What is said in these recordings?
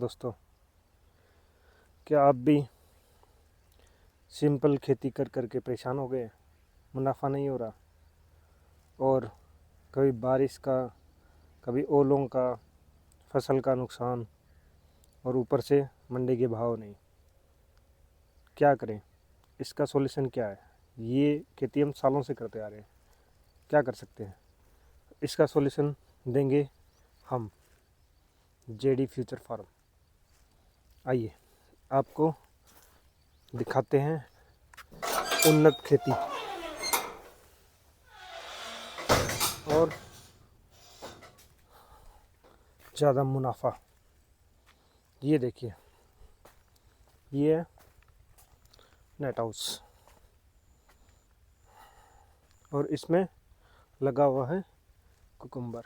दोस्तों, क्या आप भी सिंपल खेती कर करके परेशान हो गए? मुनाफा नहीं हो रहा और कभी बारिश का, कभी ओलों का, फसल का नुकसान और ऊपर से मंडी के भाव नहीं। क्या करें? इसका सॉल्यूशन क्या है? ये खेती हम सालों से करते आ रहे हैं, क्या कर सकते हैं? इसका सॉल्यूशन देंगे हम, जेडी फ्यूचर फार्म। आइए आपको दिखाते हैं उन्नत खेती और ज़्यादा मुनाफा। ये देखिए, ये है नेट हाउस और इसमें लगा हुआ है कुकुम्बर,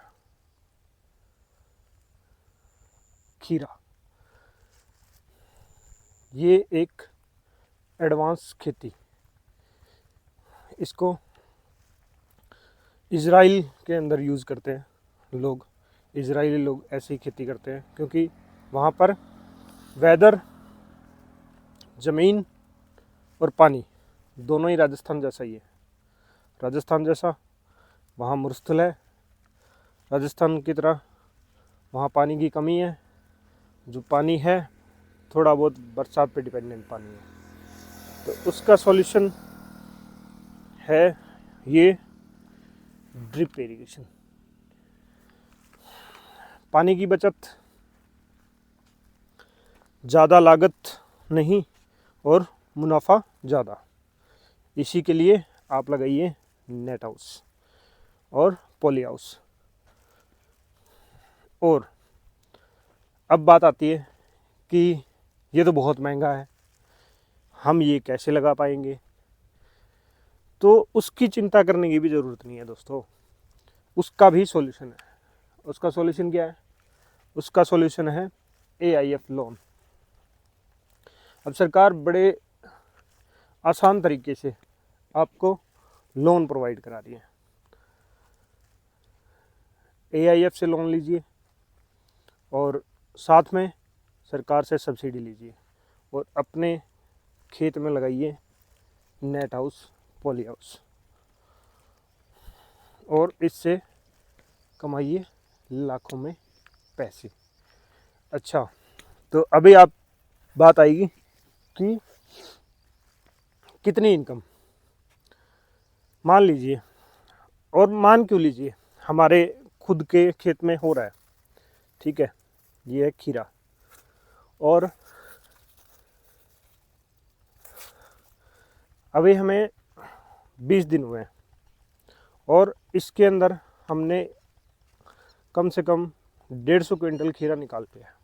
खीरा। ये एक एडवांस खेती, इसको इज़राइल के अंदर यूज़ करते हैं लोग। इज़राइली लोग ऐसी खेती करते हैं क्योंकि वहाँ पर वेदर, ज़मीन और पानी दोनों ही राजस्थान जैसा ही है। राजस्थान जैसा वहाँ मरुस्थल है, राजस्थान की तरह वहाँ पानी की कमी है। जो पानी है थोड़ा बहुत बरसात पे डिपेंडेंट पानी है, तो उसका सॉल्यूशन है ये ड्रिप इरिगेशन। पानी की बचत, ज़्यादा लागत नहीं और मुनाफा ज़्यादा। इसी के लिए आप लगाइए नेट हाउस और पॉली हाउस। और अब बात आती है कि ये तो बहुत महंगा है, हम ये कैसे लगा पाएंगे? तो उसकी चिंता करने की भी ज़रूरत नहीं है दोस्तों, उसका भी सॉल्यूशन है। उसका सॉल्यूशन क्या है? उसका सॉल्यूशन है AIF लोन। अब सरकार बड़े आसान तरीके से आपको लोन प्रोवाइड करा रही है। AIF से लोन लीजिए और साथ में सरकार से सब्सिडी लीजिए और अपने खेत में लगाइए नेट हाउस, पॉली हाउस और इससे कमाइए लाखों में पैसे। अच्छा, तो अभी आप बात आएगी कि कितनी इनकम। मान लीजिए, और मान क्यों लीजिए, हमारे खुद के खेत में हो रहा है, ठीक है, ये है खीरा और अभी हमें 20 दिन हुए हैं और इसके अंदर हमने कम से कम 150 क्विंटल खीरा निकाल लिया है।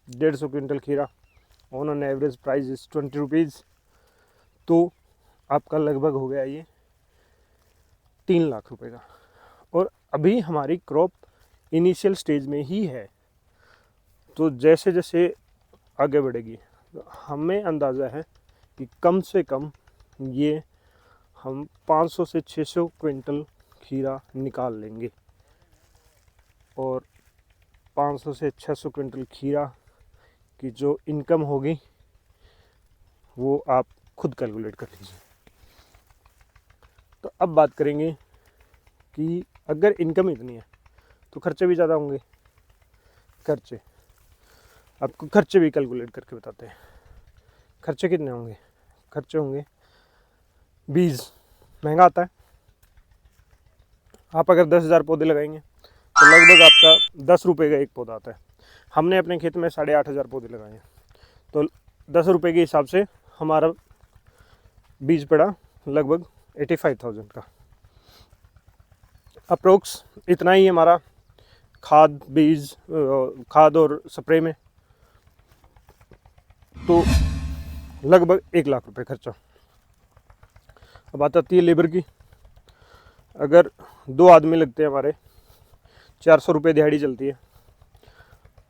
150 क्विंटल खीरा on an average price is 20 rupees, तो आपका लगभग हो गया ये 3 लाख रुपए का। और अभी हमारी क्रॉप इनिशियल स्टेज में ही है, तो जैसे जैसे आगे बढ़ेगी तो हमें अंदाज़ा है कि कम से कम ये हम 500 से 600 क्विंटल खीरा निकाल लेंगे। और 500 से 600 क्विंटल खीरा की जो इनकम होगी वो आप खुद कैलकुलेट कर लीजिए। तो अब बात करेंगे कि अगर इनकम इतनी है तो खर्चे भी ज़्यादा होंगे। खर्चे, आपको खर्चे भी कैलकुलेट करके बताते हैं। खर्चे कितने होंगे? खर्चे होंगे, बीज महंगा आता है। आप अगर 10,000 पौधे लगाएंगे तो लगभग आपका 10 रुपये का एक पौधा आता है। हमने अपने खेत में 8,500 पौधे लगाए हैं, तो 10 रुपये के हिसाब से हमारा बीज पड़ा लगभग 85,000 का। अप्रोक्स इतना ही हमारा खाद, बीज, खाद और स्प्रे में, तो लगभग 1 लाख रुपए खर्चा। अब बात आती है लेबर की। अगर 2 आदमी लगते हैं हमारे, 400 रुपये दिहाड़ी चलती है,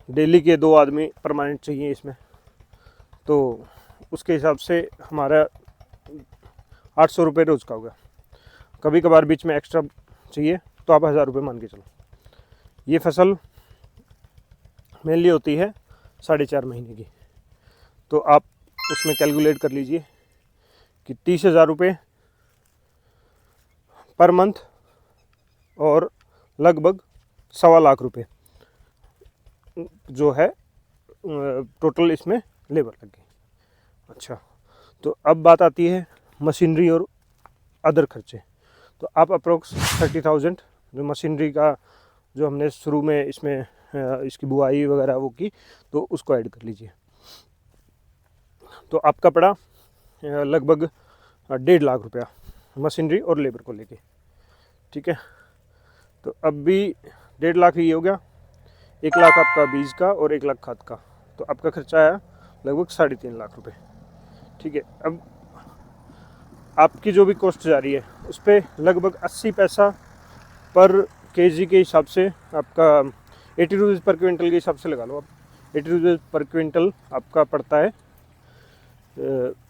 डेली के 2 आदमी परमानेंट चाहिए इसमें, तो उसके हिसाब से हमारा 800 रुपये रोज़ का होगा। कभी कभार बीच में एक्स्ट्रा चाहिए तो आप 1,000 रुपये मान के चलो। ये फसल मेनली होती है 4.5 महीने की। तो आप उसमें कैलकुलेट कर लीजिए कि 30,000 रुपये पर मंथ और लगभग 1.25 लाख रुपये जो है टोटल इसमें लेबर लगी। अच्छा, तो अब बात आती है मशीनरी और अदर खर्चे। तो आप अप्रोक्स 30,000 जो मशीनरी का जो हमने शुरू में इसमें इसकी बुआई वगैरह वो की, तो उसको ऐड कर लीजिए। तो आपका पड़ा लगभग 1.5 लाख रुपया मशीनरी और लेबर को लेके। ठीक है, तो अब भी 1.5 लाख ही हो गया। 1 लाख आपका बीज का और 1 लाख खाद का, तो आपका खर्चा आया लगभग 3.5 लाख रुपए। ठीक है, अब आपकी जो भी कॉस्ट जा रही है उस पर लगभग 80 पैसा पर केजी के हिसाब से आपका 80 रुपीज़ पर क्विंटल के हिसाब से लगा लो आप। 80 रुपीज़ पर क्विंटल आपका पड़ता है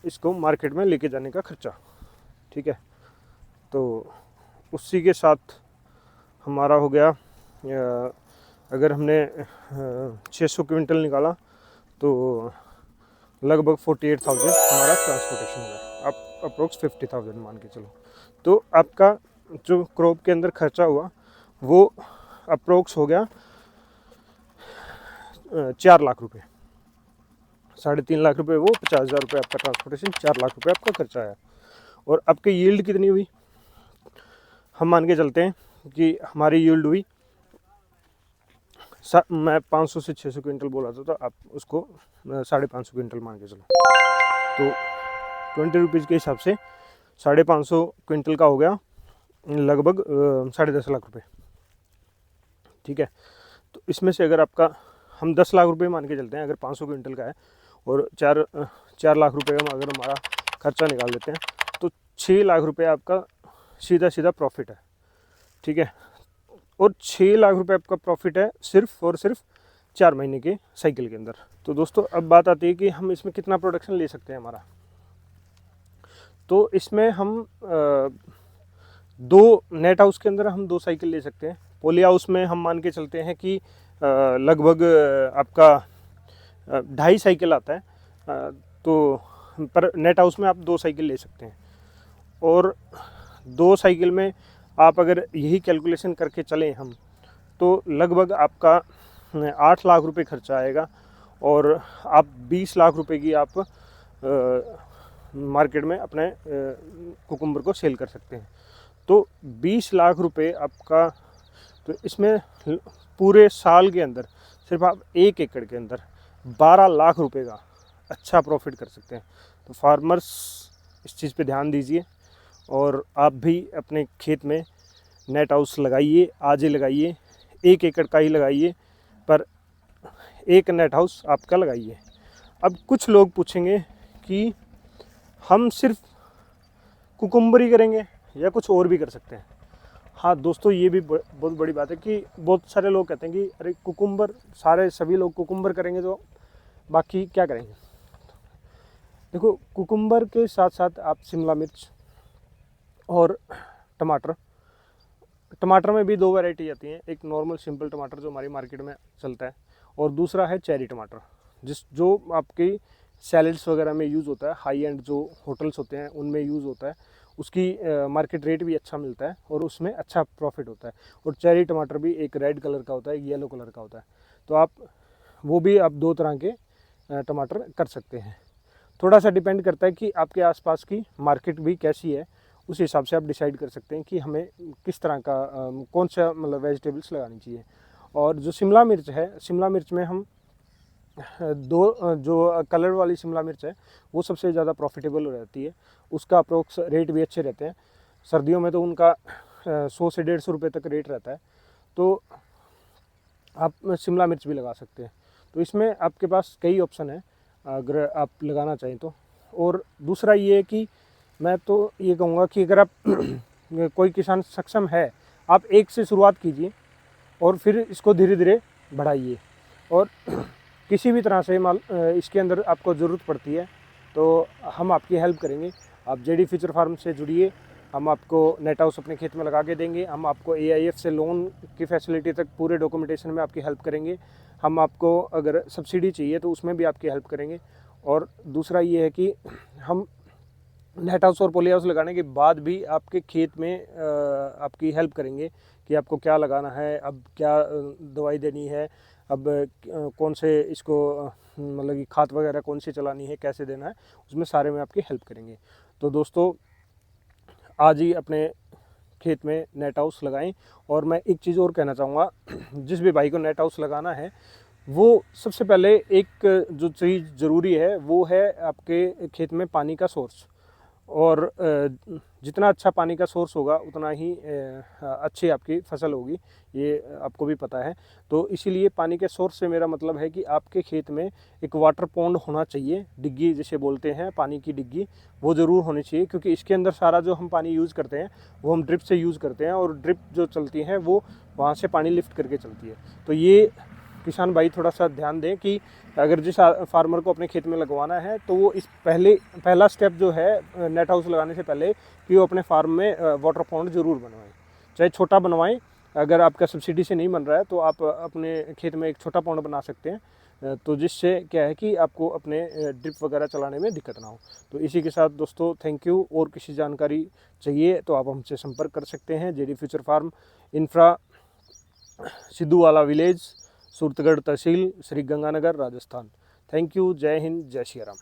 इसको मार्केट में लेके जाने का खर्चा। ठीक है, तो उसी के साथ हमारा हो गया, अगर हमने 600 क्विंटल निकाला तो लगभग 48,000 हमारा ट्रांसपोर्टेशन हो गया। आप अप्रोक्स 50,000 मान के चलो। तो आपका जो क्रॉप के अंदर खर्चा हुआ वो अप्रोक्स हो गया 4 लाख रुपए। 3.5 लाख रुपए वो, 50,000 रुपये आपका ट्रांसपोर्टेशन, 4 लाख रुपए आपका खर्चा आया। और आपकी यील्ड कितनी हुई, हम मान के चलते हैं कि हमारी यील्ड हुई, मैं 500 से 600 क्विंटल बोला था, तो आप उसको 550 क्विंटल मान के चलो। तो 20 रुपीज़ के हिसाब से 550 क्विंटल का हो गया लगभग 10.5 लाख रुपए। ठीक है, तो इसमें से अगर आपका हम 10 लाख रुपए मान के चलते हैं, अगर 500 क्विंटल का है और 4 लाख रुपए का अगर हमारा खर्चा निकाल देते हैं, तो 6 लाख रुपए आपका सीधा प्रॉफिट है। ठीक है, और 6 लाख रुपए आपका प्रॉफिट है सिर्फ और सिर्फ 4 महीने के साइकिल के अंदर। तो दोस्तों अब बात आती है कि हम इसमें कितना प्रोडक्शन ले सकते हैं हमारा। तो इसमें हम 2 नेट हाउस के अंदर हम 2 साइकिल ले सकते हैं। पोली हाउस में हम मान के चलते हैं कि लगभग आपका 2.5 साइकिल आता है, तो पर नेट हाउस में आप 2 साइकिल ले सकते हैं। और 2 साइकिल में आप अगर यही कैलकुलेशन करके चलें हम, तो लगभग आपका 8 लाख रुपए खर्चा आएगा और आप 20 लाख रुपए की आप मार्केट में अपने कुकुम्बर को सेल कर सकते हैं। तो 20 लाख रुपए आपका, तो इसमें पूरे साल के अंदर सिर्फ आप 1 एकड़ के अंदर 12 लाख रुपए का अच्छा प्रॉफिट कर सकते हैं। तो फार्मर्स इस चीज़ पे ध्यान दीजिए और आप भी अपने खेत में नेट हाउस लगाइए, आज ही लगाइए, 1 एकड़ का ही लगाइए, पर 1 नेट हाउस आपका लगाइए। अब कुछ लोग पूछेंगे कि हम सिर्फ कुकुम्बर ही करेंगे या कुछ और भी कर सकते हैं। हाँ दोस्तों, ये भी बहुत बड़ी बात है कि बहुत सारे लोग कहते हैं कि अरे कुकुम्बर, सभी लोग कुकुम्बर करेंगे तो बाकी क्या करेंगे। देखो, कुकुम्बर के साथ साथ आप शिमला मिर्च और टमाटर में भी 2 वैरायटी आती हैं। एक नॉर्मल सिंपल टमाटर जो हमारी मार्केट में चलता है, और दूसरा है चेरी टमाटर, जो आपकी सैलड्स वगैरह में यूज़ होता है। हाई एंड जो होटल्स होते हैं उनमें यूज़ होता है। उसकी मार्केट रेट भी अच्छा मिलता है और उसमें अच्छा प्रॉफिट होता है। और चेरी टमाटर भी एक रेड कलर का होता है, एक येलो कलर का होता है। तो आप वो भी आप 2 तरह के टमाटर कर सकते हैं। थोड़ा सा डिपेंड करता है कि आपके आसपास की मार्केट भी कैसी है, उस हिसाब से आप डिसाइड कर सकते हैं कि हमें किस तरह का कौन सा मतलब वेजिटेबल्स लगानी चाहिए। और जो शिमला मिर्च है, शिमला मिर्च में हम 2 जो कलर वाली शिमला मिर्च है वो सबसे ज़्यादा प्रॉफिटेबल रहती है। उसका अप्रोक्स रेट भी अच्छे रहते हैं। सर्दियों में तो उनका 100 से 150 रुपये तक रेट रहता है। तो आप शिमला मिर्च भी लगा सकते हैं। तो इसमें आपके पास कई ऑप्शन है अगर आप लगाना चाहें तो। और दूसरा ये है कि मैं तो ये कहूँगा कि अगर आप कोई किसान सक्षम है, आप 1 से शुरुआत कीजिए और फिर इसको धीरे धीरे बढ़ाइए। और किसी भी तरह से इसके अंदर आपको ज़रूरत पड़ती है तो हम आपकी हेल्प करेंगे। आप जेडी फ्यूचर फार्म से जुड़िए, हम आपको नेट हाउस अपने खेत में लगा के देंगे। हम आपको AIF से लोन की फैसिलिटी तक पूरे डॉक्यूमेंटेशन में आपकी हेल्प करेंगे। हम आपको अगर सब्सिडी चाहिए तो उसमें भी आपकी हेल्प करेंगे। और दूसरा ये है कि हम नेट हाउस और पॉली हाउस लगाने के बाद भी आपके खेत में आपकी हेल्प करेंगे कि आपको क्या लगाना है, अब क्या दवाई देनी है, अब कौन से इसको मतलब कि खाद वगैरह कौन सी चलानी है, कैसे देना है, उसमें सारे में आपकी हेल्प करेंगे। तो दोस्तों आज ही अपने खेत में नेट हाउस लगाएं। और मैं एक चीज़ और कहना चाहूँगा, जिस भी भाई को नेट हाउस लगाना है वो सबसे पहले एक जो चीज़ ज़रूरी है वो है आपके खेत में पानी का सोर्स। और जितना अच्छा पानी का सोर्स होगा उतना ही अच्छी आपकी फसल होगी, ये आपको भी पता है। तो इसीलिए पानी के सोर्स से मेरा मतलब है कि आपके खेत में एक वाटर पॉन्ड होना चाहिए, डिग्गी जिसे बोलते हैं, पानी की डिग्गी, वो ज़रूर होनी चाहिए। क्योंकि इसके अंदर सारा जो हम पानी यूज़ करते हैं वो हम ड्रिप से यूज़ करते हैं, और ड्रिप जो चलती हैं वो वहाँ से पानी लिफ्ट करके चलती है। तो ये किसान भाई थोड़ा सा ध्यान दें कि अगर जिस फार्मर को अपने खेत में लगवाना है तो वो इस पहला स्टेप जो है नेट हाउस लगाने से पहले कि वो अपने फार्म में वाटर पॉन्ड ज़रूर बनवाएं, चाहे छोटा बनवाएं। अगर आपका सब्सिडी से नहीं बन रहा है तो आप अपने खेत में एक छोटा पॉन्ड बना सकते हैं, तो जिससे क्या है कि आपको अपने ड्रिप वगैरह चलाने में दिक्कत ना हो। तो इसी के साथ दोस्तों थैंक यू। और किसी जानकारी चाहिए तो आप हमसे संपर्क कर सकते हैं। JD future farm infra, Sidhuwala village, Suratgarh tehsil, Shri Ganganagar, Rajasthan. Thank you. जय हिंद, जय श्री राम।